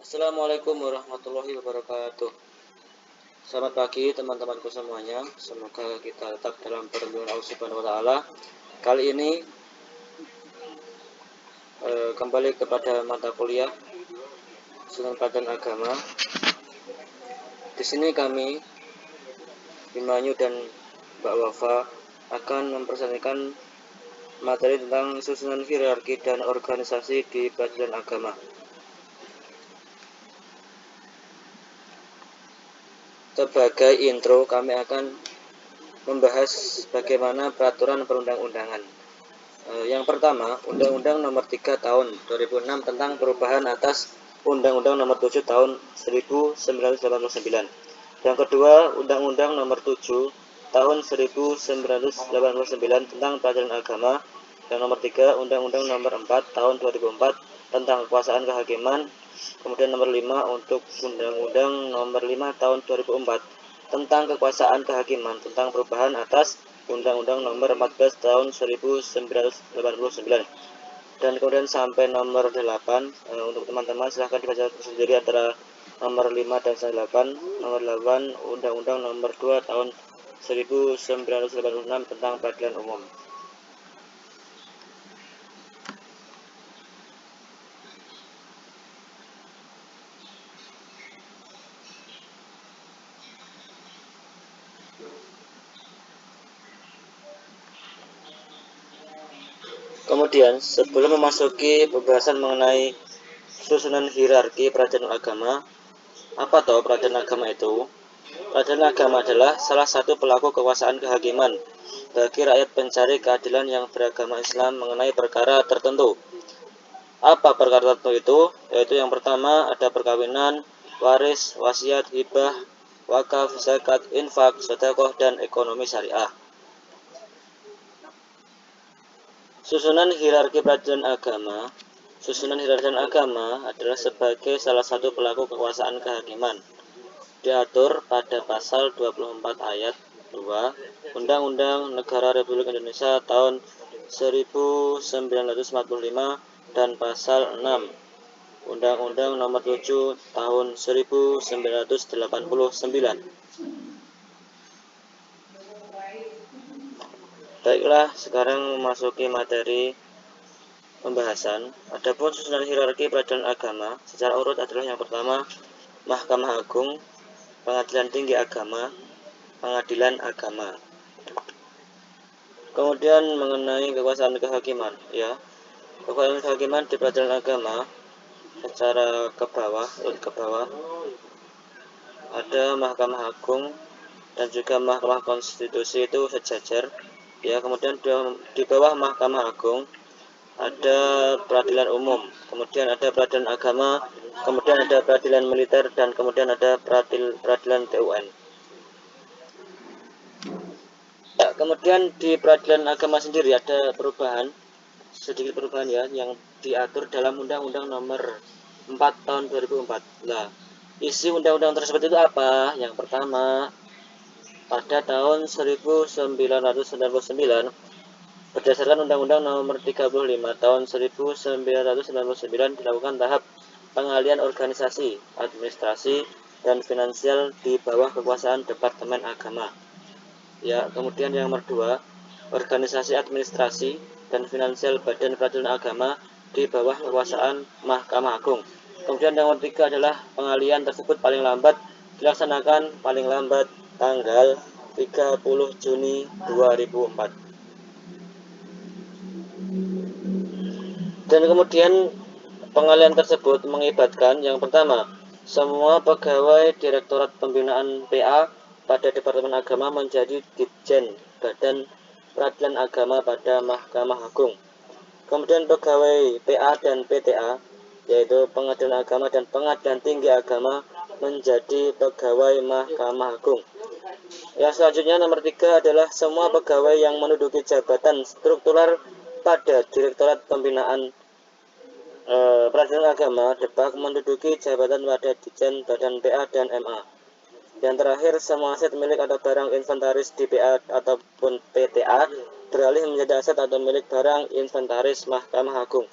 Assalamualaikum warahmatullahi wabarakatuh. Selamat pagi teman-temanku semuanya. Semoga kita tetap dalam perlindungan Allah Subhanahu wa taala. Kali ini kembali kepada mata kuliah Susunan Pelajaran Agama. Di sini kami Bimanyu dan Mbak Wafa akan mempresentasikan materi tentang susunan hierarki dan organisasi di pelajaran agama. Sebagai intro, kami akan membahas bagaimana peraturan perundang-undangan. Yang pertama, Undang-Undang Nomor 3 Tahun 2006 tentang perubahan atas Undang-Undang Nomor 7 Tahun 1989. Yang kedua, Undang-Undang Nomor 7 Tahun 1989 tentang pelajaran agama. Yang nomor 3, Undang-Undang Nomor 4 Tahun 2004 tentang kekuasaan kehakiman. Kemudian nomor 5 untuk Undang-Undang Nomor 5 Tahun 2004 tentang kekuasaan kehakiman tentang perubahan atas Undang-Undang Nomor 14 Tahun 1989. Dan kemudian sampai nomor 8 untuk teman-teman silahkan dibaca sendiri antara nomor 5 dan 8. Nomor 8 Undang-Undang Nomor 2 Tahun 1986 tentang peradilan umum. Kemudian sebelum memasuki pembahasan mengenai susunan hierarki peradilan agama, apa toh peradilan agama itu? Peradilan agama adalah salah satu pelaku kekuasaan kehakiman bagi rakyat pencari keadilan yang beragama Islam mengenai perkara tertentu. Apa perkara tertentu itu? Yaitu yang pertama ada perkawinan, waris, wasiat, hibah, wakaf, zakat, infak, sedekah, dan ekonomi syariah. Susunan hierarki peradilan agama. Susunan hierarki agama adalah sebagai salah satu pelaku kekuasaan kehakiman. Diatur pada pasal 24 ayat 2 Undang-Undang Negara Republik Indonesia tahun 1945 dan pasal 6 Undang-Undang Nomor 7 tahun 1989. Baiklah, sekarang memasuki materi pembahasan. Adapun susunan hierarki peradilan agama secara urut adalah yang pertama Mahkamah Agung, Pengadilan Tinggi Agama, Pengadilan Agama. Kemudian mengenai kekuasaan kehakiman, kekuasaan kehakiman di peradilan agama secara ke bawah ada Mahkamah Agung dan juga Mahkamah Konstitusi itu sejajar. Kemudian di bawah Mahkamah Agung ada peradilan umum, kemudian ada peradilan agama, kemudian ada peradilan militer, dan kemudian ada peradilan TUN. Kemudian di peradilan agama sendiri ada sedikit perubahan yang diatur dalam Undang-Undang Nomor 4 Tahun 2004. Nah, isi undang-undang tersebut itu apa? Yang pertama, pada tahun 1999 berdasarkan Undang-Undang Nomor 35 Tahun 1999 dilakukan tahap pengalihan organisasi, administrasi, dan finansial di bawah kekuasaan Departemen Agama. Kemudian yang nomor 2, organisasi administrasi dan finansial Badan Peradilan Agama di bawah kekuasaan Mahkamah Agung. Kemudian yang nomor 3 adalah pengalihan tersebut paling lambat dilaksanakan paling lambat tanggal 30 Juni 2004. Dan kemudian pengalihan tersebut mengibatkan yang pertama, semua pegawai Direktorat Pembinaan PA pada Departemen Agama menjadi Ditjen Badan Peradilan Agama pada Mahkamah Agung. Kemudian pegawai PA dan PTA, yaitu Pengadilan Agama dan Pengadilan Tinggi Agama, menjadi pegawai Mahkamah Agung. Yang selanjutnya nomor 3 adalah semua pegawai yang menduduki jabatan struktural pada Direktorat Pembinaan Peradilan Agama DEPAG menduduki jabatan pada Ditjen Badan PA dan MA. Yang terakhir, semua aset milik atau barang inventaris di PA ataupun PTA beralih menjadi aset atau milik barang inventaris Mahkamah Agung.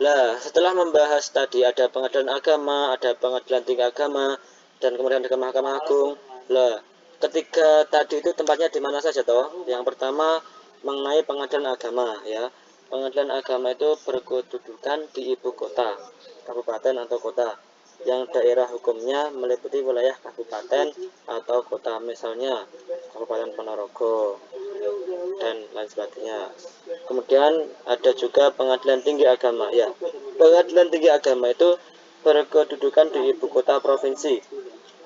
Nah, setelah membahas tadi ada pengadilan agama, ada pengadilan tinggi agama, dan kemudian ada Mahkamah Agung. Lah, ketiga tadi itu tempatnya di mana saja toh? Yang pertama mengenai pengadilan agama ya. Pengadilan agama itu berkedudukan di ibu kota, kabupaten atau kota, yang daerah hukumnya meliputi wilayah kabupaten atau kota, misalnya Kabupaten Ponorogo dan lain sebagainya. Kemudian ada juga pengadilan tinggi agama ya. Pengadilan tinggi agama itu berkedudukan di ibu kota provinsi,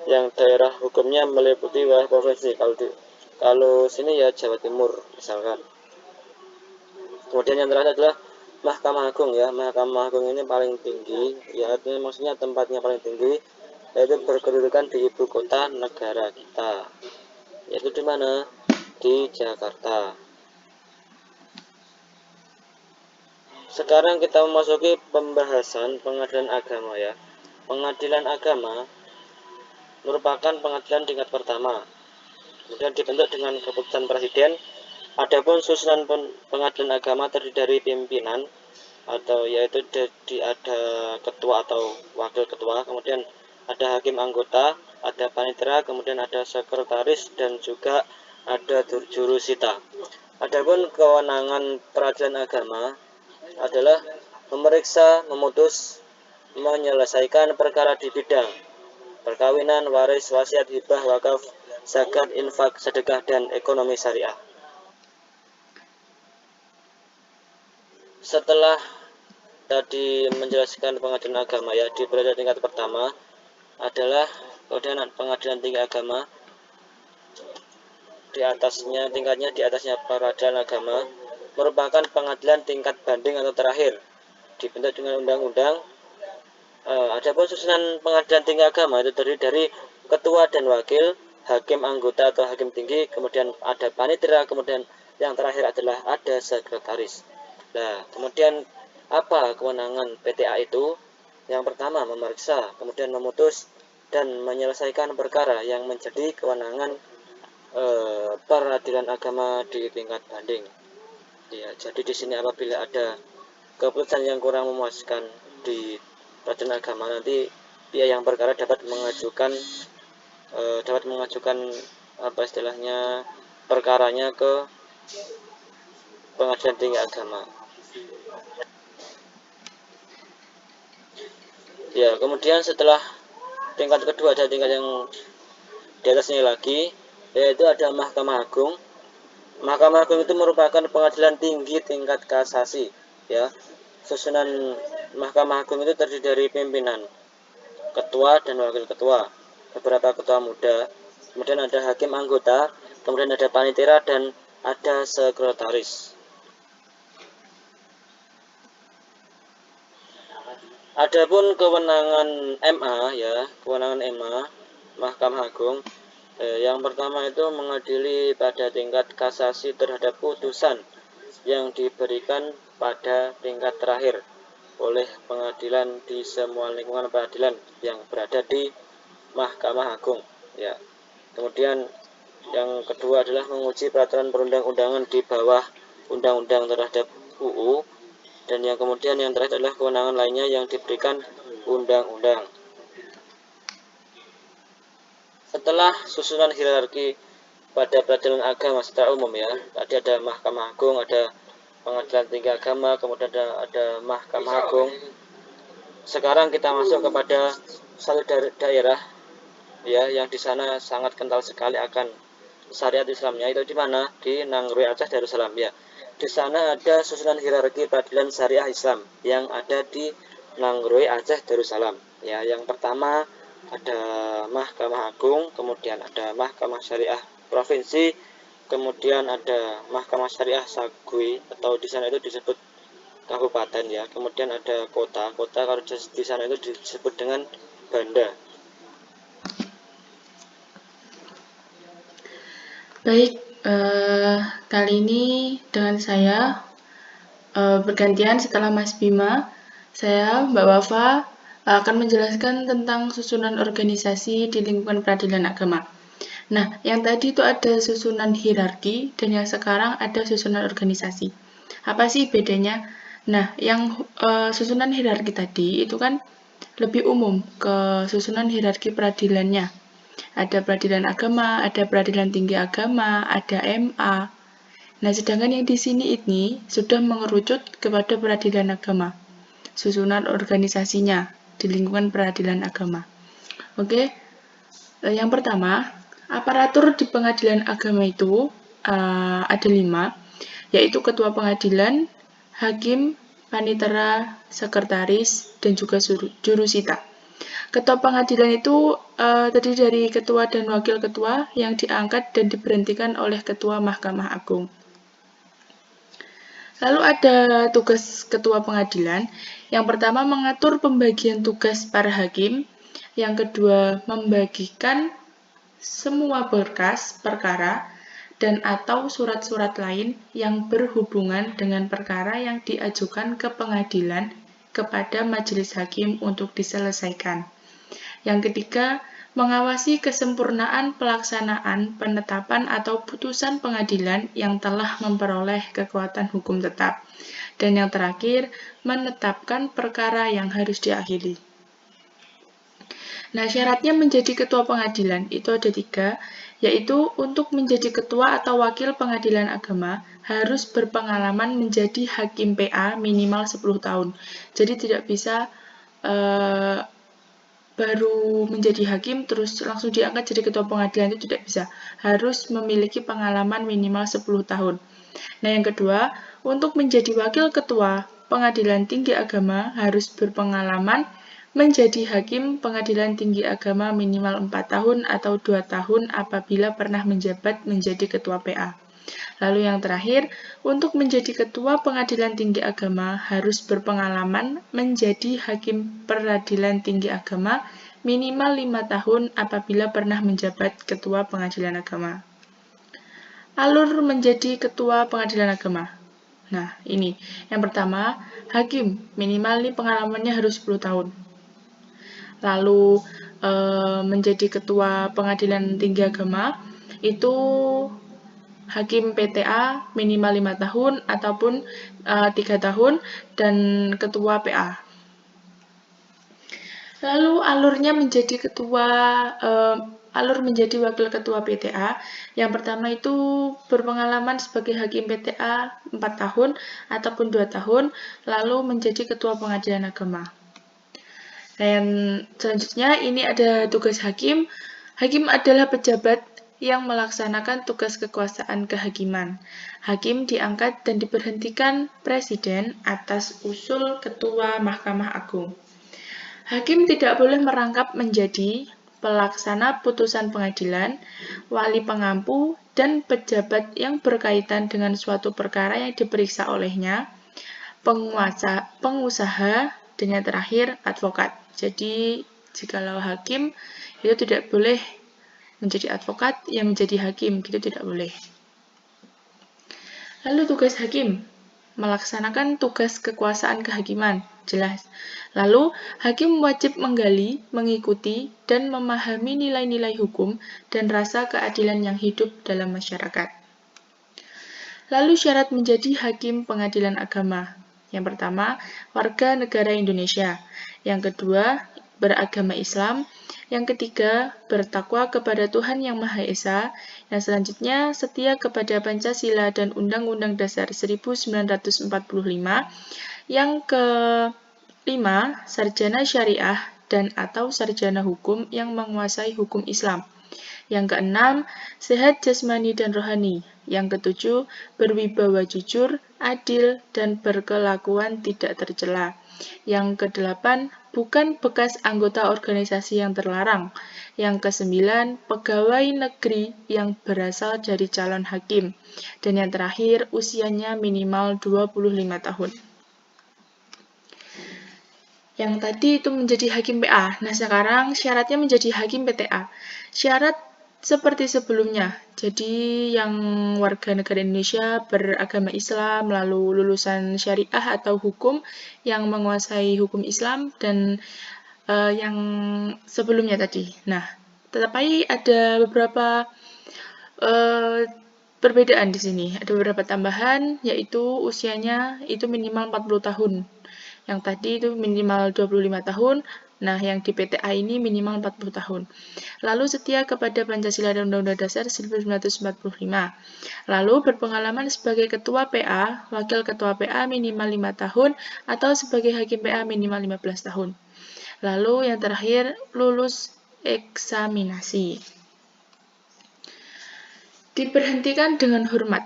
yang daerah hukumnya meliputi wilayah provinsi. Kalau sini ya Jawa Timur misalkan. Kemudian yang terakhir adalah Mahkamah Agung ya. Mahkamah Agung ini paling tinggi, ya artinya maksudnya tempatnya paling tinggi, yaitu berkedudukan di ibu kota negara kita, yaitu di mana? Di Jakarta. Sekarang kita memasuki pembahasan pengadilan agama ya. Pengadilan agama merupakan pengadilan tingkat pertama, kemudian dibentuk dengan keputusan presiden. Adapun susunan pengadilan agama terdiri dari pimpinan, atau yaitu ada ketua atau wakil ketua, kemudian ada hakim anggota, ada panitera, kemudian ada sekretaris, dan juga ada jurusita. Adapun kewenangan peradilan agama adalah memeriksa, memutus, menyelesaikan perkara di bidang perkawinan, waris, wasiat, hibah, wakaf, zakat, infak, sedekah, dan ekonomi syariah. Setelah tadi menjelaskan pengadilan agama ya, di peradilan tingkat pertama adalah kemudian pengadilan tinggi agama, di atasnya tingkatnya di atasnya peradilan agama merupakan pengadilan tingkat banding atau terakhir, dibentuk dengan undang-undang. Adapun susunan pengadilan tinggi agama itu terdiri dari ketua dan wakil, hakim anggota atau hakim tinggi, kemudian ada panitera, kemudian yang terakhir adalah ada sekretaris. Nah, kemudian apa kewenangan PTA itu? Yang pertama memeriksa, kemudian memutus dan menyelesaikan perkara yang menjadi kewenangan peradilan agama di tingkat banding. Ya, jadi di sini apabila ada keputusan yang kurang memuaskan di peradilan agama, nanti pihak yang perkara dapat mengajukan apa istilahnya, perkaranya ke pengadilan tinggi agama. Ya, kemudian setelah tingkat kedua ada tingkat yang di atasnya lagi, yaitu ada Mahkamah Agung. Mahkamah Agung itu merupakan pengadilan tinggi tingkat kasasi ya. Susunan Mahkamah Agung itu terdiri dari pimpinan, ketua dan wakil ketua, beberapa ketua muda, kemudian ada hakim anggota, kemudian ada panitera, dan ada sekretaris. Adapun kewenangan MA ya, kewenangan MA Mahkamah Agung, yang pertama itu mengadili pada tingkat kasasi terhadap putusan yang diberikan pada tingkat terakhir oleh pengadilan di semua lingkungan peradilan yang berada di Mahkamah Agung ya. Kemudian yang kedua adalah menguji peraturan perundang-undangan di bawah undang-undang terhadap UU, dan yang kemudian yang terakhir adalah kewenangan lainnya yang diberikan undang-undang. Setelah susunan hierarki pada peradilan agama secara umum ya, tadi ada Mahkamah Agung, ada pengadilan tinggi agama, kemudian ada Mahkamah Agung. Sekarang kita masuk kepada satu daerah ya, yang di sana sangat kental sekali akan syariat Islamnya, itu di mana? Di Nangrui, Aceh, Darussalam ya. Di sana ada susunan hierarki peradilan syariah Islam yang ada di Nangrui, Aceh, Darussalam ya. Yang pertama ada Mahkamah Agung, kemudian ada Mahkamah Syariah Provinsi, kemudian ada Mahkamah Syariah Sagui, atau di sana itu disebut kabupaten ya. Kemudian ada kota kalau di sana itu disebut dengan banda. Baik, kali ini dengan saya bergantian setelah Mas Bima, saya Mbak Wafa akan menjelaskan tentang susunan organisasi di lingkungan peradilan agama. Nah, yang tadi itu ada susunan hierarki dan yang sekarang ada susunan organisasi. Apa sih bedanya? Nah, yang susunan hierarki tadi itu kan lebih umum ke susunan hierarki peradilannya. Ada peradilan agama, ada peradilan tinggi agama, ada MA. Nah, sedangkan yang di sini ini sudah mengerucut kepada peradilan agama. Susunan organisasinya di lingkungan peradilan agama. Oke, yang pertama, aparatur di pengadilan agama itu ada 5, yaitu ketua pengadilan, hakim, panitera, sekretaris, dan juga jurusita. Ketua pengadilan itu terdiri dari ketua dan wakil ketua yang diangkat dan diberhentikan oleh ketua Mahkamah Agung. Lalu ada tugas ketua pengadilan. Yang pertama mengatur pembagian tugas para hakim. Yang kedua membagikan semua berkas perkara dan atau surat-surat lain yang berhubungan dengan perkara yang diajukan ke pengadilan kepada majelis hakim untuk diselesaikan. Yang ketiga, mengawasi kesempurnaan pelaksanaan penetapan atau putusan pengadilan yang telah memperoleh kekuatan hukum tetap. Dan yang terakhir, menetapkan perkara yang harus diakhiri. Nah, syaratnya menjadi ketua pengadilan itu ada 3, yaitu untuk menjadi ketua atau wakil pengadilan agama harus berpengalaman menjadi hakim PA minimal 10 tahun. Jadi tidak bisa baru menjadi hakim terus langsung diangkat jadi ketua pengadilan, itu tidak bisa. Harus memiliki pengalaman minimal 10 tahun. Nah, yang kedua, untuk menjadi wakil ketua pengadilan tinggi agama harus berpengalaman menjadi hakim pengadilan tinggi agama minimal 4 tahun atau 2 tahun apabila pernah menjabat menjadi ketua PA. Lalu yang terakhir, untuk menjadi ketua pengadilan tinggi agama harus berpengalaman menjadi hakim peradilan tinggi agama minimal 5 tahun apabila pernah menjabat ketua pengadilan agama. Alur menjadi ketua pengadilan agama. Nah, ini. Yang pertama, hakim minimal nih pengalamannya harus 10 tahun. Lalu menjadi ketua pengadilan tinggi agama itu hakim PTA minimal 5 tahun ataupun 3 tahun dan ketua PA. Lalu alurnya menjadi alur menjadi wakil ketua PTA. Yang pertama itu berpengalaman sebagai hakim PTA 4 tahun ataupun 2 tahun, lalu menjadi ketua pengadilan agama. Dan selanjutnya ini ada tugas hakim. Hakim adalah pejabat yang melaksanakan tugas kekuasaan kehakiman. Hakim diangkat dan diberhentikan presiden atas usul ketua Mahkamah Agung. Hakim tidak boleh merangkap menjadi pelaksana putusan pengadilan, wali pengampu, dan pejabat yang berkaitan dengan suatu perkara yang diperiksa olehnya, pengusaha, dan yang terakhir advokat. Jadi, jikalau hakim itu tidak boleh menjadi advokat yang menjadi hakim, gitu tidak boleh. Lalu tugas hakim, melaksanakan tugas kekuasaan kehakiman, jelas. Lalu, hakim wajib menggali, mengikuti, dan memahami nilai-nilai hukum dan rasa keadilan yang hidup dalam masyarakat. Lalu syarat menjadi hakim pengadilan agama. Yang pertama, warga negara Indonesia. Yang kedua, beragama Islam. Yang ketiga, bertakwa kepada Tuhan Yang Maha Esa. Yang selanjutnya, setia kepada Pancasila dan Undang-Undang Dasar 1945. Yang kelima, sarjana syariah dan atau sarjana hukum yang menguasai hukum Islam. Yang keenam, sehat jasmani dan rohani. Yang ketujuh, berwibawa jujur, adil, dan berkelakuan tidak tercela. Yang kedelapan, bukan bekas anggota organisasi yang terlarang. Yang kesembilan, pegawai negeri yang berasal dari calon hakim. Dan yang terakhir, usianya minimal 25 tahun. Yang tadi itu menjadi hakim PA. Nah, sekarang syaratnya menjadi hakim PTA. Syarat seperti sebelumnya. Jadi yang warga negara Indonesia beragama Islam, lalu lulusan syariah atau hukum yang menguasai hukum Islam, dan yang sebelumnya tadi. Nah, tetapi ada beberapa perbedaan di sini. Ada beberapa tambahan, yaitu usianya itu minimal 40 tahun. Yang tadi itu minimal 25 tahun, nah yang di PTA ini minimal 40 tahun. Lalu setia kepada Pancasila dan Undang-Undang Dasar 1945. Lalu berpengalaman sebagai Ketua PA, Wakil Ketua PA minimal 5 tahun, atau sebagai Hakim PA minimal 15 tahun. Lalu yang terakhir, lulus eksaminasi. Diberhentikan dengan hormat.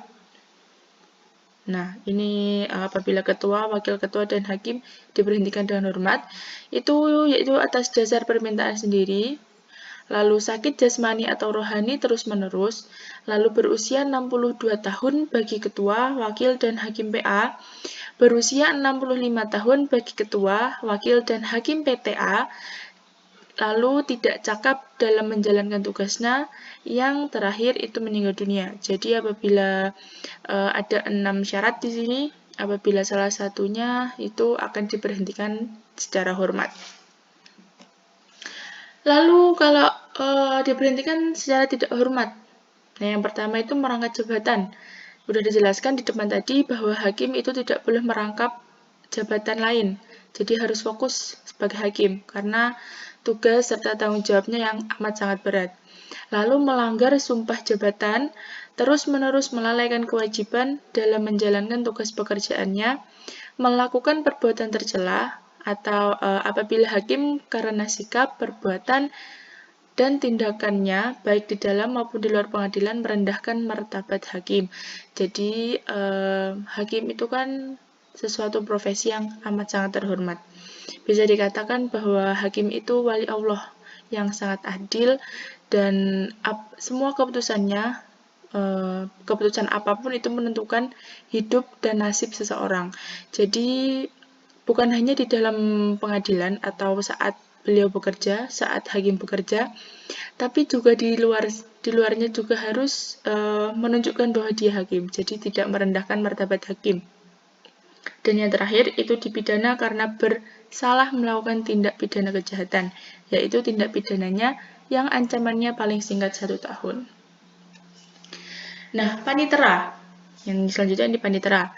Nah, ini apabila ketua, wakil ketua, dan hakim diberhentikan dengan hormat, itu yaitu atas dasar permintaan sendiri, lalu sakit jasmani atau rohani terus-menerus, lalu berusia 62 tahun bagi ketua, wakil, dan hakim PA, berusia 65 tahun bagi ketua, wakil, dan hakim PTA, lalu tidak cakap dalam menjalankan tugasnya, yang terakhir itu meninggal dunia. Jadi apabila ada 6 syarat di sini, apabila salah satunya itu akan diberhentikan secara hormat. Lalu kalau diberhentikan secara tidak hormat, nah yang pertama itu merangkap jabatan. Sudah dijelaskan di depan tadi bahwa hakim itu tidak boleh merangkap jabatan lain. Jadi harus fokus sebagai hakim karena tugas serta tanggung jawabnya yang amat sangat berat. Lalu melanggar sumpah jabatan, terus-menerus melalaikan kewajiban dalam menjalankan tugas pekerjaannya, melakukan perbuatan tercela, atau apabila hakim karena sikap, perbuatan, dan tindakannya baik di dalam maupun di luar pengadilan merendahkan martabat hakim. Jadi hakim itu kan sesuatu profesi yang amat sangat terhormat. Bisa dikatakan bahwa hakim itu wali Allah yang sangat adil dan semua keputusannya, keputusan apapun itu menentukan hidup dan nasib seseorang. Jadi bukan hanya di dalam pengadilan atau saat beliau bekerja, saat hakim bekerja, tapi juga di luarnya juga harus menunjukkan bahwa dia hakim. Jadi tidak merendahkan martabat hakim. Dan yang terakhir itu dipidana karena bersalah melakukan tindak pidana kejahatan, yaitu tindak pidananya yang ancamannya paling singkat 1 tahun. Nah, panitera. Yang selanjutnya ini panitera.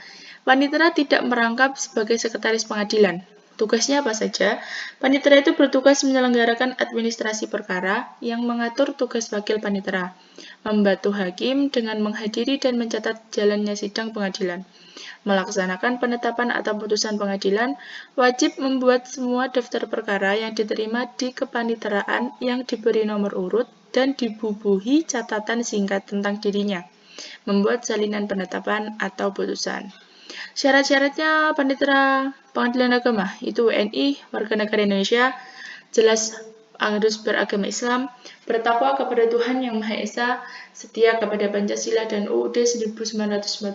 Panitera tidak merangkap sebagai sekretaris pengadilan. Tugasnya apa saja? Panitera itu bertugas menyelenggarakan administrasi perkara yang mengatur tugas wakil panitera, membantu hakim dengan menghadiri dan mencatat jalannya sidang pengadilan, melaksanakan penetapan atau putusan pengadilan, wajib membuat semua daftar perkara yang diterima di kepaniteraan yang diberi nomor urut dan dibubuhi catatan singkat tentang dirinya, membuat salinan penetapan atau putusan. Syarat-syaratnya panitera pengadilan agama itu WNI, warga negara Indonesia, jelas harus beragama Islam, bertakwa kepada Tuhan Yang Maha Esa, setia kepada Pancasila dan UUD 1945,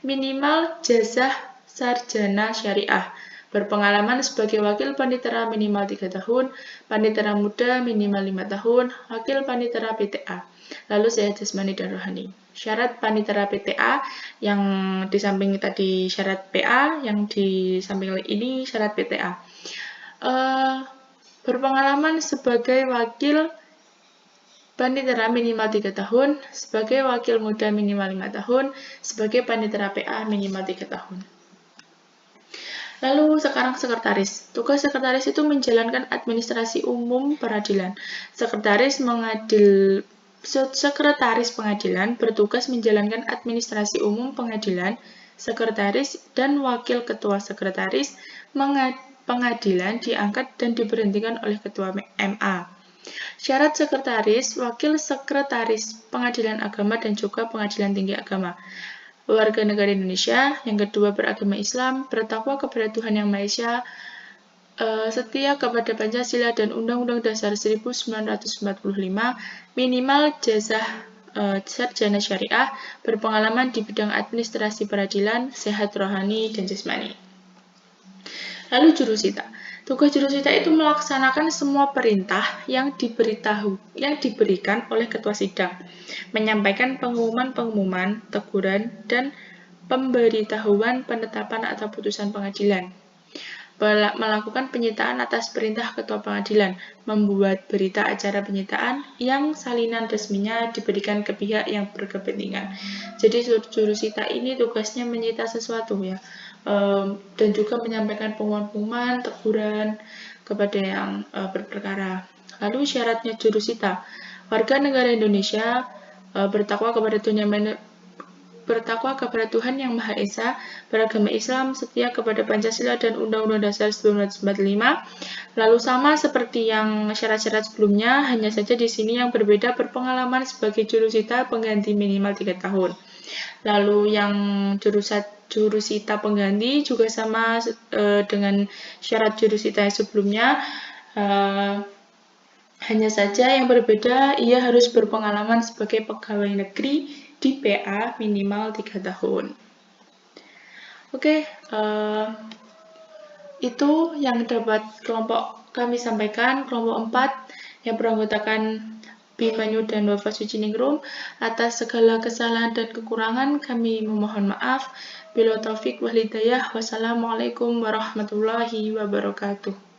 minimal jazah sarjana syariah, berpengalaman sebagai wakil panitera minimal 3 tahun, panitera muda minimal 5 tahun, wakil panitera PTA, lalu sehat jasmani dan rohani. Syarat panitera PTA yang di samping tadi syarat PA, yang di samping ini syarat PTA. Berpengalaman sebagai wakil panitera minimal 3 tahun, sebagai wakil muda minimal 5 tahun, sebagai panitera PA minimal 3 tahun. Lalu sekarang sekretaris. Tugas sekretaris itu menjalankan administrasi umum peradilan. Sekretaris pengadilan bertugas menjalankan administrasi umum pengadilan. Sekretaris dan wakil ketua sekretaris pengadilan diangkat dan diberhentikan oleh ketua MA. Syarat sekretaris, wakil sekretaris pengadilan agama dan juga pengadilan tinggi agama. Warga negara Indonesia, yang kedua beragama Islam, bertakwa kepada Tuhan Yang Maha Esa, setia kepada Pancasila dan Undang-Undang Dasar 1945, minimal jazah sarjana syariah, berpengalaman di bidang administrasi peradilan, sehat rohani dan jasmani. Lalu jurusita. Tugas jurusita itu melaksanakan semua perintah yang diberikan oleh ketua sidang, menyampaikan pengumuman, teguran, dan pemberitahuan penetapan atau putusan pengadilan, melakukan penyitaan atas perintah Ketua Pengadilan, membuat berita acara penyitaan yang salinan resminya diberikan ke pihak yang berkepentingan. Jadi jurusita ini tugasnya menyita sesuatu ya, dan juga menyampaikan pengumuman, teguran kepada yang berperkara. Lalu syaratnya jurusita, warga negara Indonesia bertakwa kepada Tuhan Yang Maha Esa, beragama Islam, setia kepada Pancasila dan Undang-Undang Dasar 1945. Lalu sama seperti yang syarat-syarat sebelumnya, hanya saja di sini yang berbeda berpengalaman sebagai jurusita pengganti minimal 3 tahun. Lalu yang jurusita pengganti juga sama dengan syarat jurusita yang sebelumnya. Hanya saja yang berbeda, ia harus berpengalaman sebagai pegawai negeri di PA minimal 3 tahun. Oke, itu yang dapat kelompok kami sampaikan, kelompok 4 yang beranggotakan Bimanyu dan Wafa Suciningrum. Atas segala kesalahan dan kekurangan kami memohon maaf. Bila taufik wal hidayah. Wassalamualaikum warahmatullahi wabarakatuh.